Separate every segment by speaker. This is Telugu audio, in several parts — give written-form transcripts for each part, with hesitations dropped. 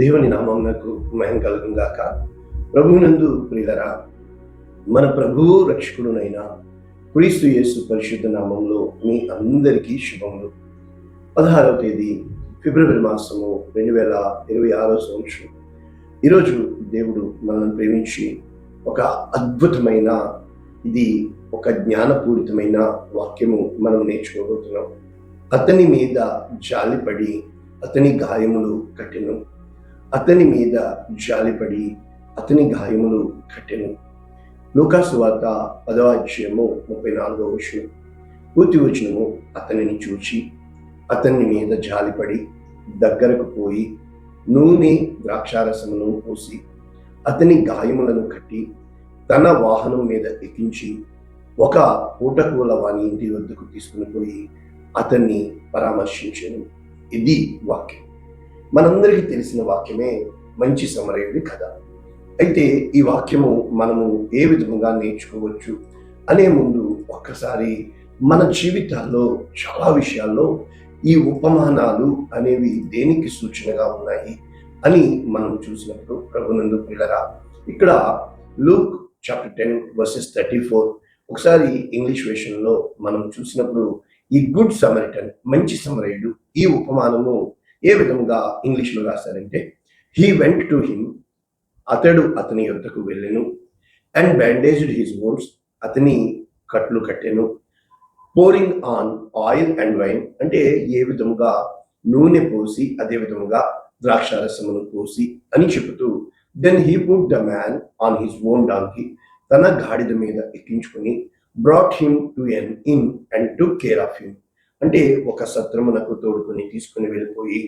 Speaker 1: దేవుని నామమునకు మహిమ కలుగును గాక. ప్రభువునందు ప్రియులరా, మన ప్రభువు రక్షకుడునైన క్రీస్తు యేసు పరిశుద్ధ నామంలో మీ అందరికీ శుభములు. 16వ తేదీ ఫిబ్రవరి మాసము 2026 సంవత్సరం. ఈరోజు దేవుడు మనల్ని ప్రేమించి ఒక అద్భుతమైన ఒక జ్ఞానపూరితమైన వాక్యము మనం నేర్చుకోబోతున్నాం. అతని మీద జాలిపడి అతని గాయములు కట్టెను. అతని మీద జాలిపడి అతని గాయములు కట్టెను. లూకాసు వార్త 10వ అధ్యాయము 34వ వచనం. పూర్తి వచనము, అతనిని చూచి అతని మీద జాలిపడి దగ్గరకు పోయి నూనె ద్రాక్షారసమును పోసి అతని గాయములను కట్టి తన వాహనం మీద ఎక్కించి ఒక పూటకూల వాని ఇంటి వద్దకు తీసుకుని పోయి అతన్ని పరామర్శించాను. ఇది వాక్యం. మనందరికీ తెలిసిన వాక్యమే మంచి సమరయుడి కథ. అయితే ఈ వాక్యము మనము ఏ విధంగా నేర్చుకోవచ్చు అనే ముందు ఒక్కసారి మన జీవితాల్లో చాలా విషయాల్లో ఈ ఉపమానాలు అనేవి దేనికి సూచనగా ఉన్నాయి అని మనం చూసినప్పుడు ప్రభునందు ప్రియులరా, ఇక్కడ లూక్ చాప్టర్ 10 verses 34 ఒకసారి ఇంగ్లీష్ వెర్షన్లో మనం చూసినప్పుడు ఈ గుడ్ సమరిటన్, మంచి సమరయుడు, ఈ ఉపమానము ఏ విధంగా ఇంగ్లీష్లో రాశారంటే, హీ వెంట్ టు హిమ్, అతడు అతని యొద్దకు వెళ్ళెను, అండ్ బ్యాండేజ్డ్ హిస్ వోండ్స్, అతని కట్లు కట్టెను, pouring on oil and wine, అంటే ఏ విధముగా నూనె పోసి అదే విధముగా ద్రాక్షారసమును పోసి అని చెబుతూ, then he put the man on his own donkey, తన గాడిద మీద ఎక్కించుకొని brought him to an inn and took care of him, అంటే ఒక సత్రమునకు తోడుకొని తీసుకుని వెళ్ళిపోయి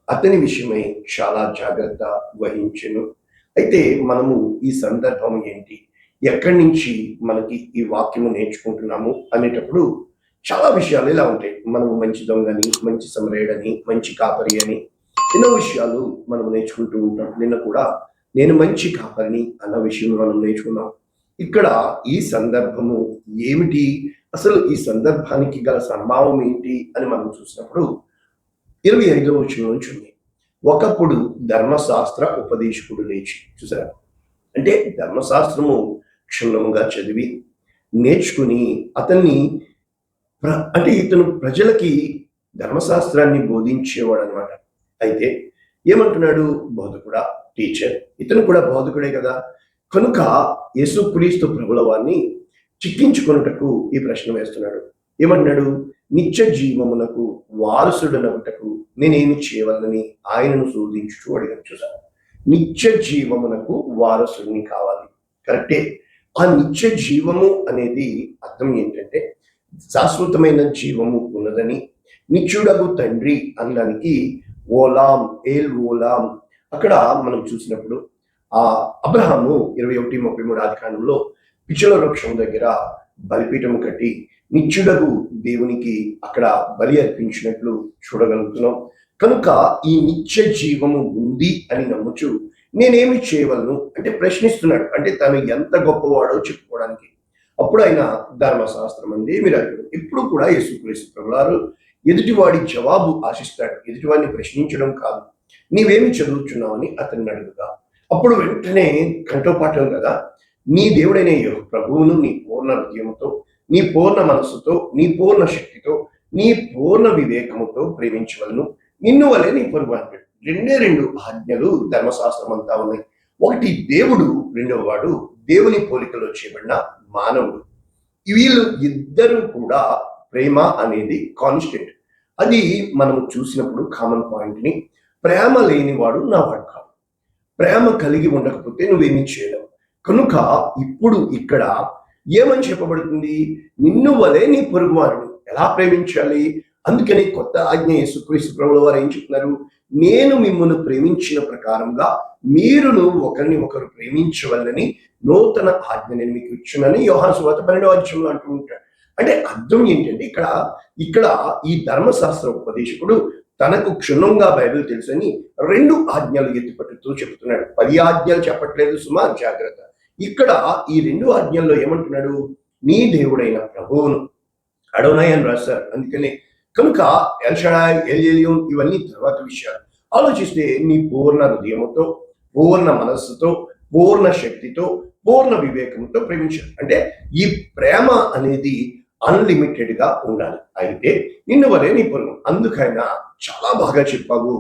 Speaker 1: అతని విషయమై చాలా జాగ్రత్త వహించెను. అయితే మనము ఈ సందర్భం ఏంటి, ఎక్కడి నుంచి మనకి ఈ వాక్యము నేర్చుకుంటున్నాము అనేటప్పుడు చాలా విషయాలు ఇలా ఉంటాయి. మనము మంచి దొంగని, మంచి సమరయుడని, మంచి కాపరి అని ఎన్నో విషయాలు మనం నేర్చుకుంటూ ఉంటాం. నిన్న కూడా నేను మంచి కాపరిని అన్న విషయం మనం నేర్చుకున్నాం. ఇక్కడ ఈ సందర్భము ఏమిటి, అసలు ఈ సందర్భానికి గల సంభావం ఏంటి అని మనం చూసినప్పుడు 25వ వచనం నుంచి ఉంది. ఒకప్పుడు ధర్మశాస్త్ర ఉపదేశకుడు లేచి, చూసారా, అంటే ధర్మశాస్త్రము క్షుణ్ణముగా చదివి నేర్చుకుని అతన్ని అంటే ఇతను ప్రజలకి ధర్మశాస్త్రాన్ని బోధించేవాడు అనమాట. అయితే ఏమంటున్నాడు, బోధకుడా, టీచర్, ఇతను కూడా బోధకుడే కదా, కనుక యేసుక్రీస్తు ప్రభుల వారిని చిక్కించుకొనుటకు ఈ ప్రశ్న వేస్తున్నాడు. ఏమంటున్నాడు, నిత్య జీవమునకు వారసుడనగుటకు నేనేమి చేయవలని ఆయనను శోధించుచు అడిగాను. చూసాను, నిత్య జీవమునకు వారసుడిని కావాలి, కరెక్టే. ఆ నిత్య జీవము అనేది అర్థం ఏంటంటే శాశ్వతమైన జీవము ఉన్నదని, నిత్యుడగు తండ్రి అనడానికి ఓలాం, ఏల్ ఓలాం. అక్కడ మనం చూసినప్పుడు ఆ అబ్రహాము 21:33 ఆదికాండంలో పిచ్చుల వృక్షం దగ్గర బలిపీఠము కట్టి నిత్యుడగు దేవునికి అక్కడ బలి అర్పించినట్లు చూడగలుగుతున్నాం. కనుక ఈ నిత్య జీవము ఉంది అని నమ్ముచు నేనేమి చేయవలను అంటే ప్రశ్నిస్తున్నాడు. అంటే తను ఎంత గొప్పవాడో చెప్పుకోవడానికి. అప్పుడు ఆయన ధర్మశాస్త్రం అంది మీరు అడిగాడు. ఇప్పుడు కూడా యేసుక్రీస్తు ప్రభువారు ఎదుటివాడి జవాబు ఆశిస్తాడు, ఎదుటివాడిని ప్రశ్నించడం కాదు. నీవేమి చదువుచున్నావని అతన్ని అడుగుగా, అప్పుడు వెంటనే కంఠోపాఠం కదా, నీ దేవుడైన ప్రభువును నీ పూర్ణ హృదయంతో, నీ పూర్ణ మనస్సుతో, నీ పూర్ణ శక్తితో, నీ పూర్ణ వివేకముతో ప్రేమించవలను, నిన్ను వలె నీ పొరుగు అంటాడు. రెండు ఆజ్ఞలు ధర్మశాస్త్రం అంతా ఉన్నాయి. ఒకటి దేవుడు, రెండవ వాడు దేవుని పోలికలో చేయబడిన మానవుడు. వీళ్ళు ఇద్దరు కూడా ప్రేమ అనేది కాన్స్టెంట్. అది మనం చూసినప్పుడు కామన్ పాయింట్ని, ప్రేమ లేనివాడు నా వాడు కాదు, ప్రేమ కలిగి ఉండకపోతే నువ్వేమీ చేయలేవు. కనుక ఇప్పుడు ఇక్కడ ఏమని చెప్పబడుతుంది, నిన్ను వలె నీ పొరుగువారిని ఎలా ప్రేమించాలి. అందుకని కొత్త ఆజ్ఞ యేసుక్రీస్తు ప్రభువుల వారు ఏం చెప్తున్నారు, నేను మిమ్మల్ని ప్రేమించిన ప్రకారంగా మీరును ఒకరిని ఒకరు ప్రేమించవలని నూతన ఆజ్ఞ నేను మీకు ఇచ్చునని యోహాను సువార్త 12వ అధ్యాయంలో అంటూ ఉంటాడు. అంటే అర్థం ఏంటంటే ఇక్కడ ఈ ధర్మశాస్త్ర ఉపదేశకుడు తనకు క్షుణ్ణంగా బైబిల్ తెలుసని 2 ఆజ్ఞలు ఎత్తిపట్టుతూ చెప్తున్నాడు. 10 ఆజ్ఞలు చెప్పట్లేదు సుమా, జాగ్రత్త. ఇక్కడ ఈ 2 ఆజ్ఞల్లో ఏమంటున్నాడు, నీ దేవుడైన ప్రభువును, అడోనై అని రాశారు. అందుకని కనుక ఎల్ షడాయ్, ఎల్ ఎలియోన్ ఇవన్నీ తర్వాత విషయాలు. ఆలోచిస్తే నీ పూర్ణ హృదయముతో, పూర్ణ మనస్సుతో, పూర్ణ శక్తితో, పూర్ణ వివేకంతో ప్రేమించాలి. అంటే ఈ ప్రేమ అనేది అన్లిమిటెడ్ గా ఉండాలి. అయితే నిన్ను వలే నీ పొరుగు. అందుకైనా చాలా బాగా చెప్పావు,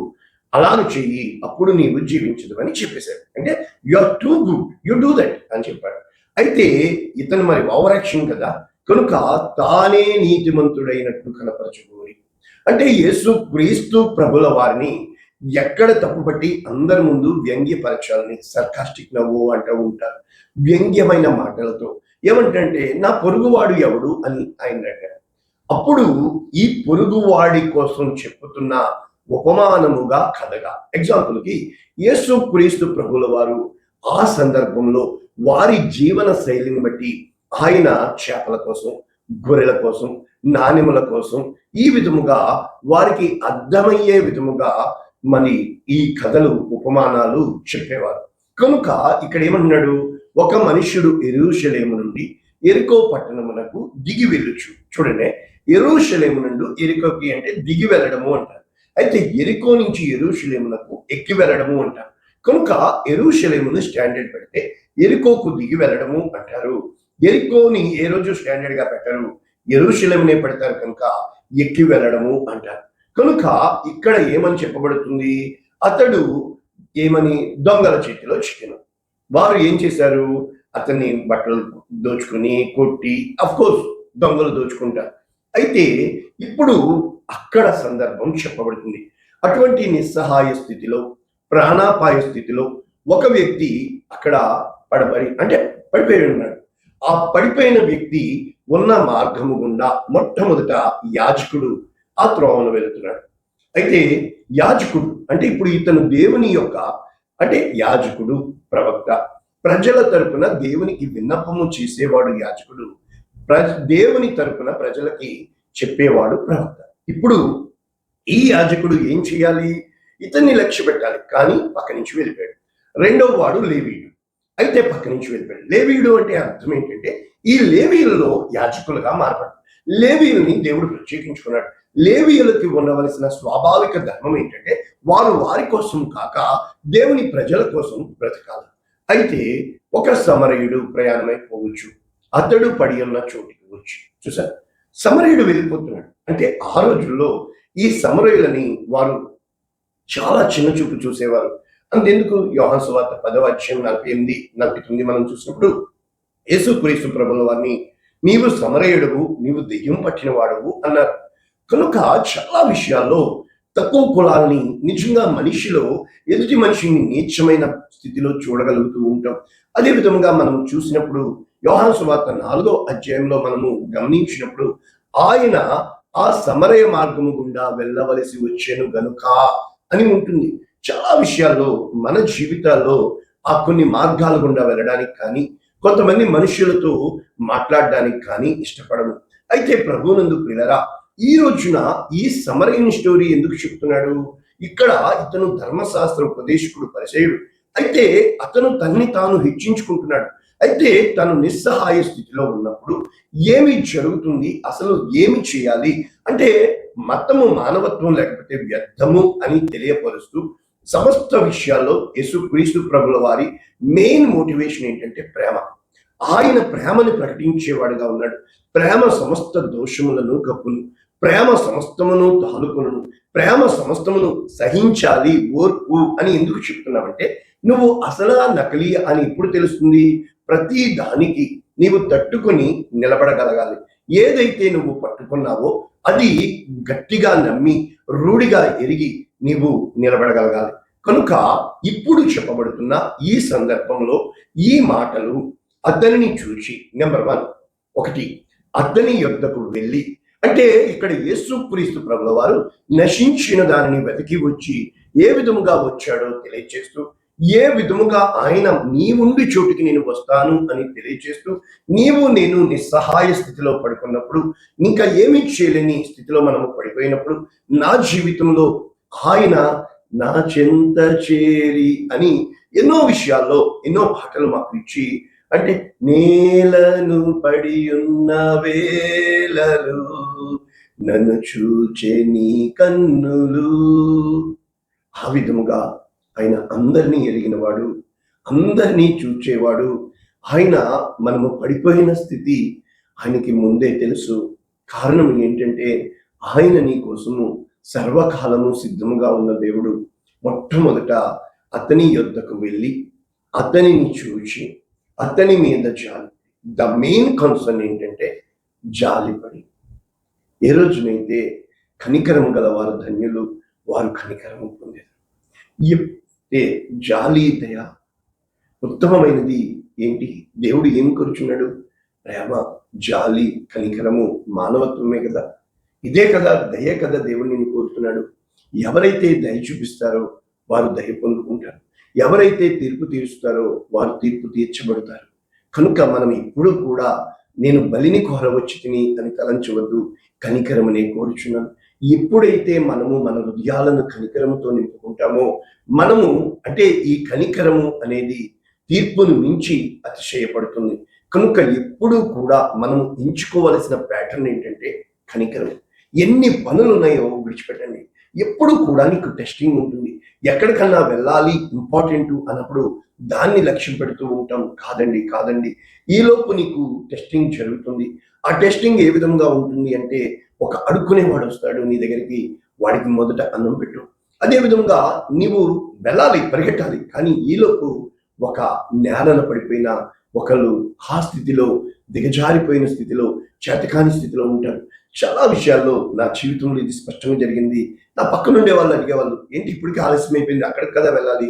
Speaker 1: అలాగ చెయ్యి, అప్పుడు నీవు జీవించదు అని చెప్పేశాడు. అంటే you are too good, you do that అని చెప్పాడు. అయితే ఇతను మరి ఓవర్ యాక్షన్ కదా, కనుక తానే నీతిమంతుడైనట్టు కనపరచుకోరి. అంటే యేసు క్రీస్తు ప్రభుల వారిని ఎక్కడ తప్పుపట్టి అందరి ముందు వ్యంగ్యపరచాలని, సర్కాస్టిక్ నవ్వు అంటూ ఉంటారు, వ్యంగ్యమైన మాటలతో. ఏమంటే నా పొరుగువాడు ఎవడు అని ఆయన అడిగారు. అప్పుడు ఈ పొరుగువాడి కోసం చెప్పుతున్న ఉపమానముగా, కథగా, ఎగ్జాంపుల్కి యేసు క్రీస్తు ప్రభుల వారు ఆ సందర్భంలో వారి జీవన శైలిని బట్టి ఆయన చేపల కోసం, గొర్రెల కోసం, నాణెముల కోసం ఈ విధముగా వారికి అర్థమయ్యే విధముగా మరి ఈ కథలు, ఉపమానాలు చెప్పేవారు. కనుక ఇక్కడ ఏమంటున్నాడు, ఒక మనుష్యుడు యెరూషలేము నుండి యెరికో పట్టణమునకు దిగి వెళ్ళుచు. చూడండి, యెరూషలేము నుండి యెరికోకి అంటే దిగి వెళ్ళడము అంటారు. అయితే యెరికో నుంచి యెరూషలేమునకు ఎక్కి వెళ్ళడము అంటారు. కనుక యెరూషలేమును స్టాండర్డ్ పెడితే యెరికోకు దిగి వెళ్ళడము అంటారు. యెరికోని ఏ రోజు స్టాండర్డ్ గా పెట్టరు, యెరూషలేమునే పెడతారు కనుక ఎక్కి వెళ్ళడము అంటారు. కనుక ఇక్కడ ఏమని చెప్పబడుతుంది, అతడు ఏమని దొంగల చేతిలో చిక్కెను. వారు ఏం చేశారు, అతన్ని బట్టలు దోచుకుని కొట్టి, అఫ్ కోర్స్ దొంగలు దోచుకుంటారు. అయితే ఇప్పుడు అక్కడ సందర్భం చెప్పబడుతుంది. అటువంటి నిస్సహాయ స్థితిలో, ప్రాణాపాయ స్థితిలో ఒక వ్యక్తి అక్కడ పడిపోయి ఉన్నాడు. ఆ పడిపోయిన వ్యక్తి ఉన్న మార్గము గుండా మొట్టమొదట యాజకుడు ఆ త్రోవను వెళుతున్నాడు. అయితే యాజకుడు అంటే ఇప్పుడు ఇతను దేవుని యొక్క, అంటే యాజకుడు, ప్రవక్త, ప్రజల తరపున దేవునికి విన్నపము చేసేవాడు యాజకుడు, దేవుని తరపున ప్రజలకి చెప్పేవాడు ప్రవక్త. ఇప్పుడు ఈ యాజకుడు ఏం చేయాలి, ఇతన్ని లక్ష్య పెట్టాలి, కానీ పక్క నుంచి వెళ్ళిపోయాడు. రెండవ వాడు లేవీయుడు, అయితే పక్క నుంచి వెళ్ళిపోయాడు. లేవీయుడు అంటే అర్థం ఏంటంటే ఈ లేవీయులలో యాజకులుగా మారపడ్డాడు. లేవీయుల్ని దేవుడు ప్రత్యేకించుకున్నాడు. లేవీయులకి ఉండవలసిన స్వాభావిక ధర్మం ఏంటంటే వారు వారి కోసం కాక దేవుని ప్రజల కోసం బ్రతకాలి. అయితే ఒక సమరయుడు ప్రయాణమైపోవచ్చు, అతడు పడి ఉన్న చోటికి వచ్చి చూసారు, సమరయుడు వెళ్ళిపోతున్నాడు. అంటే ఆ రోజుల్లో ఈ సమరయులని వారు చాలా చిన్న చూపు చూసేవారు. అంతెందుకు, యోహాను సువార్త 10:48-49 మనం చూసినప్పుడు యేసు క్రీస్తు ప్రభుల వారిని నీవు సమరయుడవు, నీవు దెయ్యం పట్టిన వాడవు అన్నారు. కనుక చాలా విషయాల్లో తక్కువ కులాల్ని నిజంగా మనిషిలో ఎదుటి మనిషిని నీచమైన స్థితిలో చూడగలుగుతూ ఉంటాం. అదే విధంగా మనం చూసినప్పుడు యోహాను సువార్త 4వ అధ్యాయంలో మనము గమనించినప్పుడు ఆయన ఆ సమరయ మార్గము గుండా వెళ్ళవలసి వచ్చేను గనుక అని ఉంటుంది. చాలా విషయాల్లో మన జీవితాల్లో ఆ కొన్ని మార్గాల గుండా వెళ్ళడానికి కానీ, కొంతమంది మనుషులతో మాట్లాడడానికి కానీ ఇష్టపడము. అయితే ప్రభువునందు ప్రియులారా, ఈ రోజున ఈ సమరయుని స్టోరీ ఎందుకు చెప్తున్నాడు, ఇక్కడ ఇతను ధర్మశాస్త్ర ఉపదేశకుడు, పరిసయ్యుడు. అయితే అతను తనని తాను హెచ్చించుకుంటున్నాడు. అయితే తను నిస్సహాయ స్థితిలో ఉన్నప్పుడు ఏమి జరుగుతుంది, అసలు ఏమి చేయాలి అంటే మతము మానవత్వం లేకపోతే వ్యర్థము అని తెలియపరుస్తూ సమస్త విషయాల్లో యేసుక్రీస్తు ప్రభుల వారి మెయిన్ మోటివేషన్ ఏంటంటే ప్రేమ. ఆయన ప్రేమని ప్రకటించేవాడుగా ఉన్నాడు. ప్రేమ సమస్త దోషములను కప్పును, ప్రేమ సమస్తమును తాలుకొను, ప్రేమ సమస్తమును సహించాలి, ఓర్పు అని ఎందుకు చెప్తున్నామంటే నువ్వు అసలా నకిలీ అని ఎప్పుడు తెలుస్తుంది, ప్రతి దానికి నీవు తట్టుకొని నిలబడగలగాలి. ఏదైతే నువ్వు పట్టుకున్నావో అది గట్టిగా నమ్మి రూఢిగా ఎరిగి నీవు నిలబడగలగాలి. కనుక ఇప్పుడు చెప్పబడుతున్న ఈ సందర్భంలో ఈ మాటలు అతనిని చూచి, నెంబర్ 1 అతని యొద్దకు వెళ్ళి, అంటే ఇక్కడ యేసుక్రీస్తు ప్రభుల వారు నశించిన దానిని వెతికి వచ్చి ఏ విధముగా వచ్చాడో తెలియచేస్తూ, ఏ విధముగా ఆయన నీ ఉండి చోటుకి నేను వస్తాను అని తెలియచేస్తూ, నీవు నేను నిస్సహాయ స్థితిలో పడుకున్నప్పుడు, ఇంకా ఏమీ చేయలేని స్థితిలో మనము పడిపోయినప్పుడు, నా జీవితంలో ఆయన నా చెంత చేరి అని ఎన్నో విషయాల్లో ఎన్నో పాటలు మాకు ఇచ్చి, అంటే నేలను పడి ఉన్న వేళలు నన్ను చూచే నీ కన్నులు, ఆ విధముగా ఆయన అందరినీ ఎరిగినవాడు, అందరినీ చూచేవాడు. ఆయన మనము పడిపోయిన స్థితి ఆయనకి ముందే తెలుసు. కారణం ఏంటంటే ఆయన నీ కోసము సర్వకాలము సిద్ధముగా ఉన్న దేవుడు. మొట్టమొదట అతని యొద్దకు వెళ్ళి అతనిని చూచి అతని మీద జాలి. ద మెయిన్ కన్సర్న్ ఏంటంటే జాలిపడి. ఏ రోజునైతే కనికరము గల వారు ధన్యులు, వారు కనికరము పొందారు. ఏ జాలి దయ ఉత్తమమైనది ఏంటి? దేవుడు ఏం కోరుచున్నాడు? ప్రేమ, జాలి, కనికరము, మానవత్వమే కదా. ఇదే కదా, దయ కదా దేవుడిని కోరుతున్నాడు. ఎవరైతే దయ చూపిస్తారో వారు దయ పొందుకుంటారు. ఎవరైతే తీర్పు తీరుస్తారో వారు తీర్పు తీర్చబడతారు. కనుక మనం ఇప్పుడు కూడా నేను బలిని కోరవచ్చి తిని అని తలంచవద్దు, కనికరమనే కోరుచున్నాను. ఎప్పుడైతే మనము మన హృదయాలను కనికరముతో నింపుకుంటామో, మనము అంటే ఈ కనికరము అనేది తీర్పును మించి అతిశయపడుతుంది. కనుక ఎప్పుడూ కూడా మనం ఎంచుకోవలసిన ప్యాటర్న్ ఏంటంటే కనికరం. ఎన్ని పనులు ఉన్నాయో విడిచిపెట్టండి. ఎప్పుడు కూడా నీకు టెస్టింగ్ ఉంటుంది. ఎక్కడికన్నా వెళ్ళాలి ఇంపార్టెంట్ అన్నప్పుడు దాన్ని లక్ష్యం పెడుతూ ఉంటాం. కాదండి, ఈలోపు నీకు టెస్టింగ్ జరుగుతుంది. ఆ టెస్టింగ్ ఏ విధంగా ఉంటుంది అంటే, ఒక అడుక్కునేవాడు వస్తాడు నీ దగ్గరికి, వాడికి మొదట అన్నం పెట్టు. అదే విధంగా నీవు వెళ్ళాలి, పరిగెట్టాలి. కానీ ఈలోపు ఒక నేలన పడిపోయిన ఒకళ్ళు ఆ స్థితిలో, దిగజారిపోయిన స్థితిలో, చేతకాని స్థితిలో ఉంటారు. చాలా విషయాల్లో నా జీవితంలో ఇది స్పష్టంగా జరిగింది. నా పక్కనుండే వాళ్ళు అడిగేవాళ్ళు, ఏంటి ఇప్పటికీ ఆలస్యం అయిపోయింది, అక్కడికి కదా వెళ్ళాలి.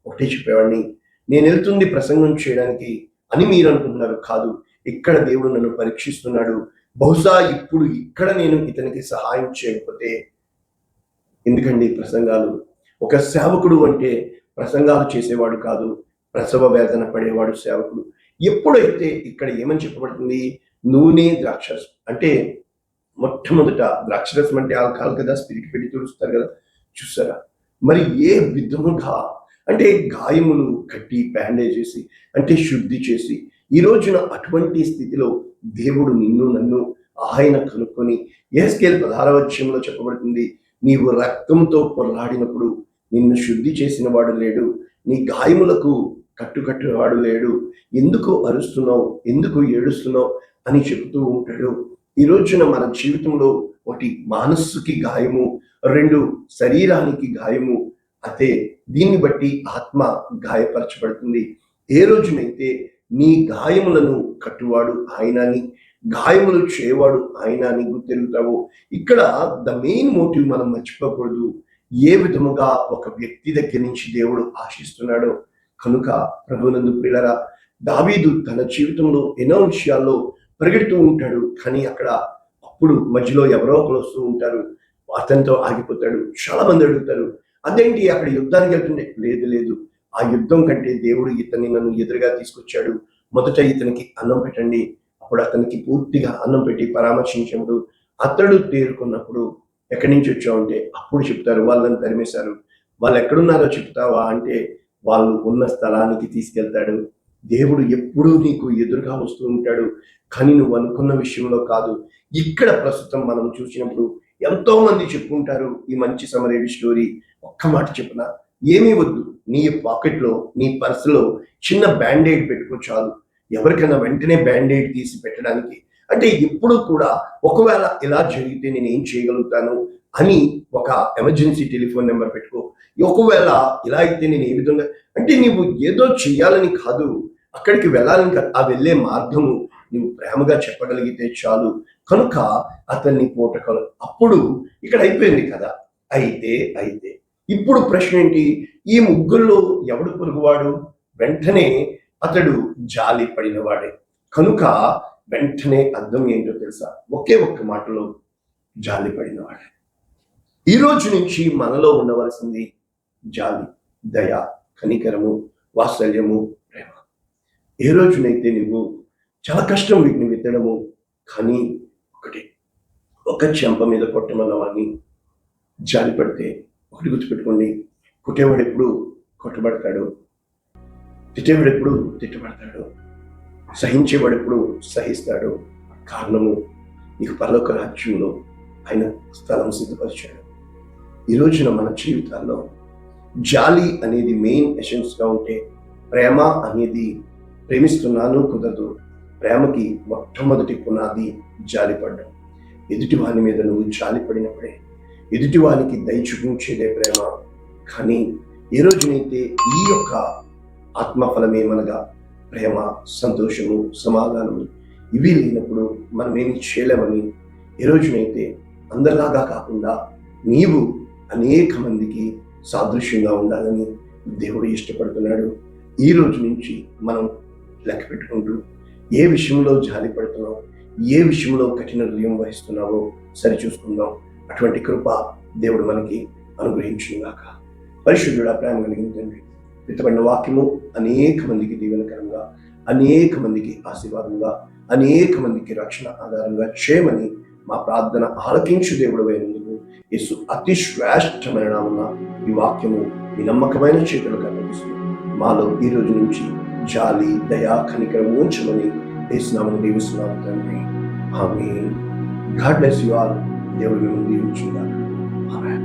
Speaker 1: ఒకటే చెప్పేవాడిని, నేను వెళ్తుంది ప్రసంగం చేయడానికి అని మీరు అనుకుంటున్నారు. కాదు, ఇక్కడ దేవుడు నన్ను పరీక్షిస్తున్నాడు. బహుశా ఇప్పుడు ఇక్కడ నేను ఇతనికి సహాయం చేయకపోతే ఎందుకండి ప్రసంగాలు? ఒక సేవకుడు అంటే ప్రసంగాలు చేసేవాడు కాదు, ప్రసవ వేదన పడేవాడు సేవకుడు. ఎప్పుడైతే ఇక్కడ ఏమని చెప్పబడుతుంది, నూనె ద్రాక్షరసం అంటే, మొట్టమొదట ద్రాక్షరసం అంటే ఆల్కహాల్ కదా, స్పిరిట్ పెట్టి తుడుస్తారు కదా, చూసారా? మరి ఏ విధముగా అంటే గాయములు కట్టి బ్యాండేజ్ చేసి, అంటే శుద్ధి చేసి, ఈ రోజున అటువంటి స్థితిలో దేవుడు నిన్ను నన్ను ఆయన కనుక్కొని, యెహెజ్కేలు 16వ అధ్యాయంలో చెప్పబడుతుంది, నీవు రక్తంతో పొర్లాడినప్పుడు నిన్ను శుద్ధి చేసిన వాడు లేడు, నీ గాయములకు కట్టువాడు లేడు, ఎందుకు అరుస్తున్నావు, ఎందుకు ఏడుస్తున్నావు అని చెబుతూ ఉంటాడు. ఈ రోజున మన జీవితంలో ఒకటి మనస్సుకి గాయము, 2 శరీరానికి గాయము. అయితే దీన్ని బట్టి ఆత్మ గాయపరచబడుతుంది. ఏ రోజునైతే నీ గాయములను కట్టువాడు ఆయన అని, గాయములు చేయవాడు ఆయన అని గుర్తెరుగుతావు. ఇక్కడ ద మెయిన్ మోటివ్ మనం మర్చిపోకూడదు, ఏ విధముగా ఒక వ్యక్తి దగ్గర నుంచి దేవుడు ఆశిస్తున్నాడో. కనుక ప్రభునందు ప్రియులారా, దావీదు తన జీవితంలో ఎన్నో విషయాల్లో పరిగెడుతూ ఉంటాడు. కానీ అప్పుడు మధ్యలో ఎవరో ఒకరు వస్తూ ఉంటారు, అతనితో ఆగిపోతాడు. చాలా మంది అడుగుతారు, అదేంటి అక్కడ యుద్ధానికి వెళ్తుండే? లేదు, ఆ యుద్ధం కంటే దేవుడు ఇతన్ని నన్ను ఎదురుగా తీసుకొచ్చాడు. మొదట ఇతనికి అన్నం పెట్టండి. అప్పుడు అతనికి పూర్తిగా అన్నం పెట్టి పరామర్శించినప్పుడు, అతడు తేరుకున్నప్పుడు, ఎక్కడి నుంచి వచ్చావు అంటే, అప్పుడు చెప్తారు వాళ్ళని తరిమేశారు. వాళ్ళు ఎక్కడున్నారో చెప్తావా అంటే, వాళ్ళు ఉన్న స్థలానికి తీసుకెళ్తాడు. దేవుడు ఎప్పుడూ నీకు ఎదురుగా వస్తూ ఉంటాడు, కానీ నువ్వు అనుకున్న విషయంలో కాదు. ఇక్కడ ప్రస్తుతం మనం చూసినప్పుడు ఎంతో మంది చెప్పుకుంటారు ఈ మంచి సమరయుడి స్టోరీ. ఒక్క మాట చెప్పిన, ఏమీ వద్దు, నీ పాకెట్లో, నీ పర్సులో చిన్న బ్యాండేడ్ పెట్టుకో చాలు. ఎవరికైనా వెంటనే బ్యాండేడ్ తీసి పెట్టడానికి. అంటే ఎప్పుడు కూడా ఒకవేళ ఇలా జరిగితే నేను ఏం చేయగలుగుతాను అని ఒక ఎమర్జెన్సీ టెలిఫోన్ నెంబర్ పెట్టుకో. ఒకవేళ ఇలా అయితే నేను ఏ విధంగా, అంటే నీవు ఏదో చెయ్యాలని కాదు, అక్కడికి వెళ్ళాలని కాదు, ఆ వెళ్ళే మార్గము నువ్వు ప్రేమగా చెప్పగలిగితే చాలు. కనుక అతన్ని పూటకలు అప్పుడు ఇక్కడ అయిపోయింది కదా. అయితే ఇప్పుడు ప్రశ్న ఏంటి, ఈ ముగ్గురులో ఎవడు పొరుగువాడు? వెంటనే అతడు జాలి పడినవాడే. కనుక వెంటనే అర్థం ఏంటో తెలుసా? ఒకే ఒక్క మాటలో జాలి పడినవాడే. ఈ రోజు నుంచి మనలో ఉండవలసింది జాలి, దయ, కనికరము, వాత్సల్యము, ప్రేమ. ఏ రోజునైతే నువ్వు చాలా కష్టం వీటిని విత్తడము, కానీ ఒక చెంప మీద కొట్టమన్న వాడిని జాలి పడితే ఒకటి గుర్తుపెట్టుకోండి, కొట్టేవాడు ఎప్పుడు కొట్టబడతాడు, తిట్టేవాడు ఎప్పుడు తిట్టబడతాడు, సహించేవాడు ఎప్పుడు సహిస్తాడు. కారణము, నీకు పరలోక రాజ్యంలో ఆయన స్థలం సిద్ధపరిచాడు. ఈ రోజున మన జీవితాల్లో జాలి అనేది మెయిన్ ఎసెన్స్గా ఉంటే, ప్రేమ అనేది ప్రేమిస్తున్నాను కుదరదు. ప్రేమకి మొట్టమొదటి పునాది జాలిపడడం. ఎదుటి వాని మీద నువ్వు జాలిపడినప్పుడే ఎదుటి వానికి దయ చూపించేదే ప్రేమ. కానీ ఏ రోజునైతే ఈ యొక్క ఆత్మఫలమేమనగా ప్రేమ, సంతోషము, సమాధానము ఇవి లేనప్పుడు మనమేమి చేయలేమని, ఏ రోజునైతే అందరిలాగా కాకుండా నీవు అనేక మందికి సాదృశ్యంగా ఉండాలని దేవుడు ఇష్టపడుతున్నాడు. ఈ రోజు నుంచి మనం లెక్క పెట్టుకుంటూ ఏ విషయంలో జాలి పడుతున్నావు, ఏ విషయంలో కఠిన హృదయం వహిస్తున్నావో సరిచూసుకుందాం. అటువంటి కృప దేవుడు మనకి అనుగ్రహించుగాక. పరిశుద్ధుడా, ప్రేమ కలిగిన తండ్రి, విత్తబడిన వాక్యము అనేక మందికి దీవెనకరంగా, అనేక మందికి ఆశీర్వాదంగా, అనేక మందికి రక్షణ ఆధారంగా చేయమని మా ప్రార్థన ఆలకించు దేవుడు అయినందుకు యేసు అతి శ్రేష్టమైన నామమున ఈ వాక్యము మీ నమ్మకమైన చేతులకు అప్పగిస్తుంది. మాలో ఈ రోజు నుంచి జాలి, దయా, కనికరం ఉంచమని యేసు నామమున దీవిస్తున్నాము తండ్రి. ఆమేన్. God bless you all. దేవుడు మిమ్మల్ని దీవించుగాక. ఆమేన్.